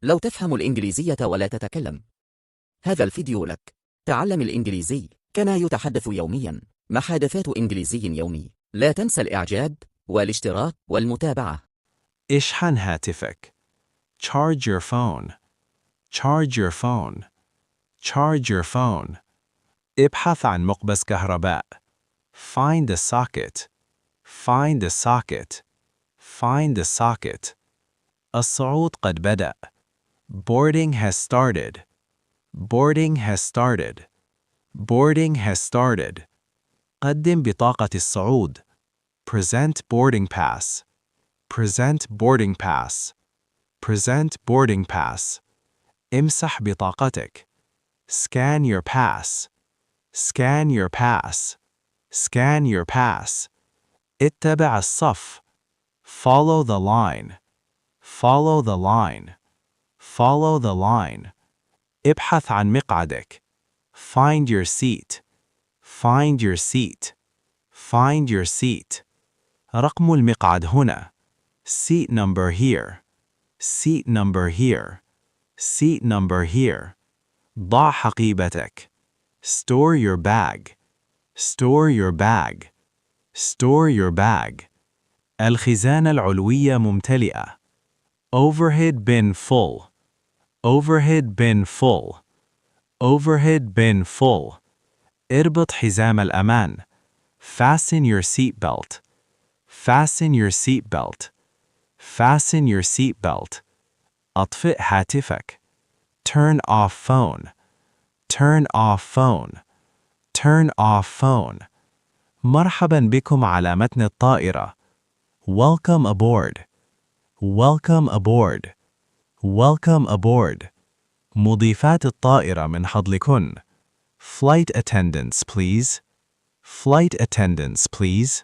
لو تفهم الإنجليزية ولا تتكلم، هذا الفيديو لك. تعلم الإنجليزي كما يتحدث يوميا. محادثات إنجليزي يومي. لا تنسى الإعجاب والاشتراك والمتابعة. اشحن هاتفك. Charge your phone. Charge your phone. Charge your phone. ابحث عن مقبس كهرباء. Find a socket. Find a socket. Find a socket. الصعود قد بدأ. Boarding has started. Boarding has started. Boarding has started. قدم بطاقة الصعود. Present boarding pass. Present boarding pass. Present boarding pass. امسح بطاقتك. Scan your pass. Scan your pass. Scan your pass. اتبع الصف. Follow the line. Follow the line. Follow the line. ابحث عن مقعدك. Find your seat. Find your seat. Find your seat. رقم المقعد هنا. Seat number here. Seat number here. Seat number here. ضع حقيبتك. Store your bag. Store your bag. Store your bag. الخزانة العلوية ممتلئة. Overhead bin full. Overhead bin full. Overhead bin full. اربط حزام الأمان. Fasten your seat belt. Fasten your seat belt. Fasten your seat belt. أطفئ هاتفك. Turn off phone. Turn off phone. Turn off phone. مرحبا بكم على متن الطائرة. Welcome aboard. Welcome aboard. Welcome aboard. مضيفات الطائرة من فضلكن. Flight attendants please. Flight attendants please.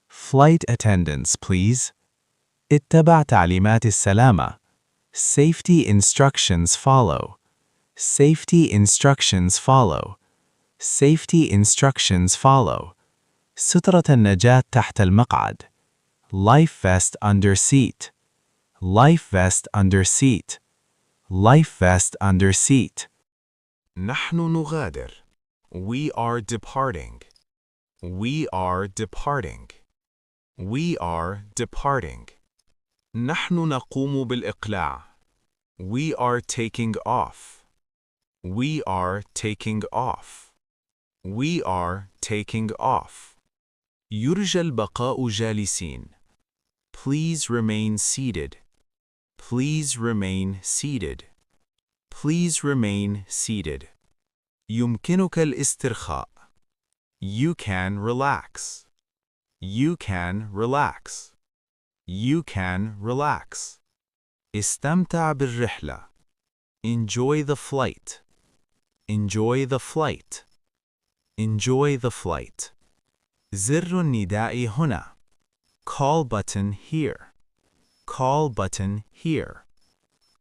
Flight attendants please. اتبع تعليمات السلامة. Safety instructions follow. Safety instructions follow. Safety instructions follow. سترة النجاة تحت المقعد. Life vest under seat. Life vest under seat. Life vest under seat. نحن نغادر. We are departing. We are departing. We are departing. نحن نقوم بالإقلاع. We are taking off. We are taking off. We are taking off. يرجى البقاء جالسين. Please remain seated. Please remain seated. Please remain seated. يمكنك الاسترخاء. You can relax. You can relax. You can relax. استمتع بالرحلة. Enjoy the flight. Enjoy the flight. Enjoy the flight. زر النداء هنا. Call button here. Call button here.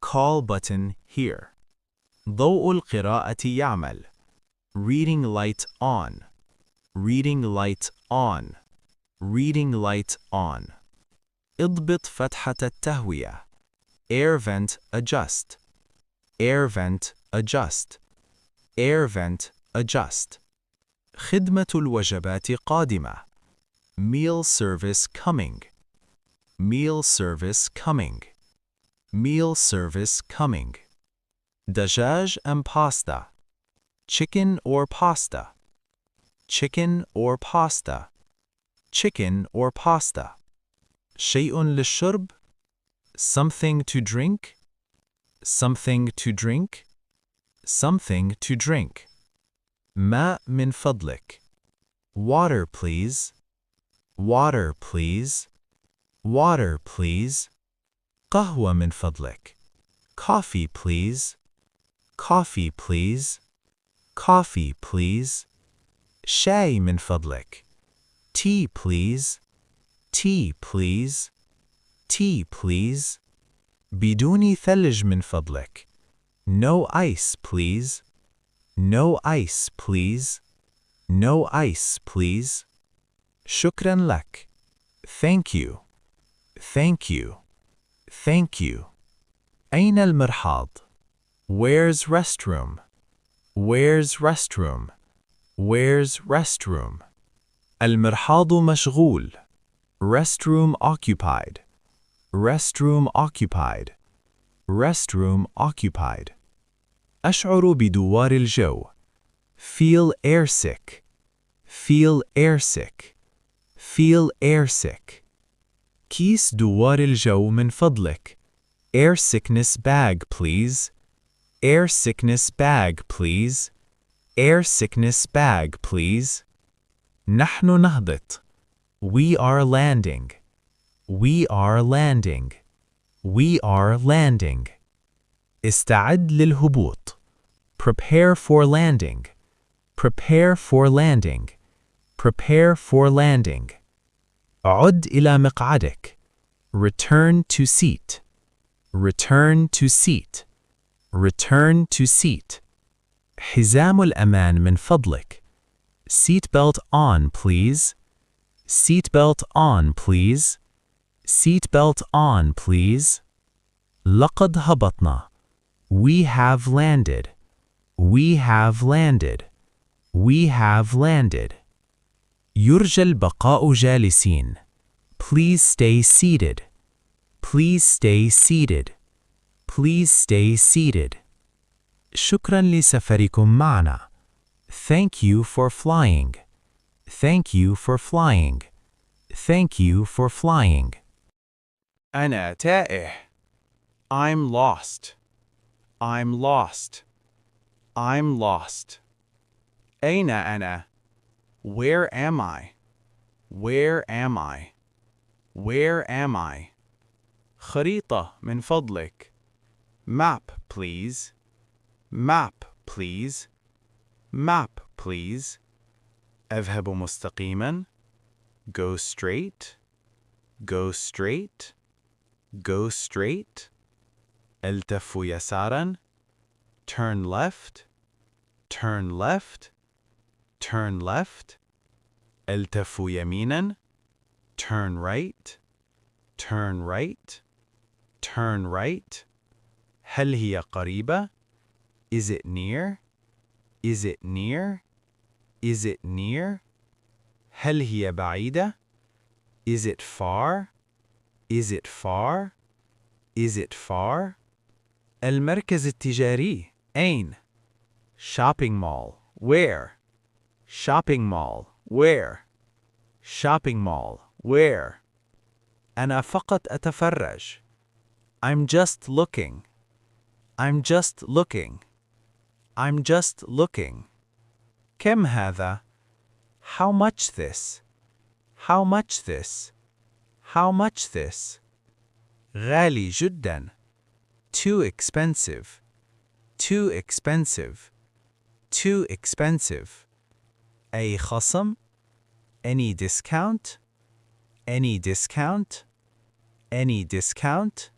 Call button here. ضوء القراءة يعمل. Reading light on. Reading light on. Reading light on. اضبط فتحة التهوية. Air vent adjust. Air vent adjust. Air vent adjust. خدمة الوجبات قادمة. Meal service coming. Meal service coming. Meal service coming. دجاج and pasta. Chicken or pasta. Chicken or pasta. Chicken or pasta. شيء للشرب. Something to drink. Something to drink. Something to drink. ماء من فضلك. Water please. Water please. Water please. قهوة من فضلك. Coffee please. Coffee please. Coffee please. شاي من فضلك. Tea please. Tea please. Tea please. بدون ثلج من فضلك. No ice please. No ice please. No ice please. شكرا لك. Thank you. Thank you. Thank you. أين المرحاض؟ Where's restroom? Where's restroom? Where's restroom? المرحاض مشغول. Restroom occupied. Restroom occupied. Restroom occupied. أشعر بدوار الجو. Feel airsick. Feel airsick. Feel airsick. كيس دوار الجو من فضلك. Air sickness bag, please. Air sickness bag, please. Air sickness bag, please. نحن نهبط. We are landing. We are landing. We are landing. استعد للهبوط. Prepare for landing. Prepare for landing. Prepare for landing. عد إلى مقعدك. Return to seat. Return to seat. Return to seat. حزام الأمان من فضلك. Seat belt on, please. Seat belt on, please. Seat belt on, please. لقد هبطنا. We have landed. We have landed. We have landed. يرجى البقاء جالسين. Please stay seated. Please stay seated. Please stay seated. شكرا لسفركم معنا. Thank you for flying. Thank you for flying. Thank you for flying. أنا تائه. I'm lost. I'm lost. I'm lost. أين أنا? Where am I? Where am I? Where am I? خريطة من فضلك. Map, please. Map, please. Map, please. أذهب مستقيما. Go straight. Go straight. Go straight. ألتف يسارا. Turn left. Turn left. Turn left. ألتف يمينا. Turn right. Turn right. Turn right. هل هي قريبة? Is it near? Is it near? Is it near? هل هي بعيدة? Is it far? Is it far? Is it far? المركز التجاري أين؟ Shopping mall. Where? Shopping mall. Where? Shopping mall. Where? أنا فقط أتفرج. I'm just looking. I'm just looking. I'm just looking. كم هذا? How much this? How much this? How much this? غالي جدا. Too expensive. Too expensive. Too expensive. أي خصم? Any discount? Any discount? Any discount?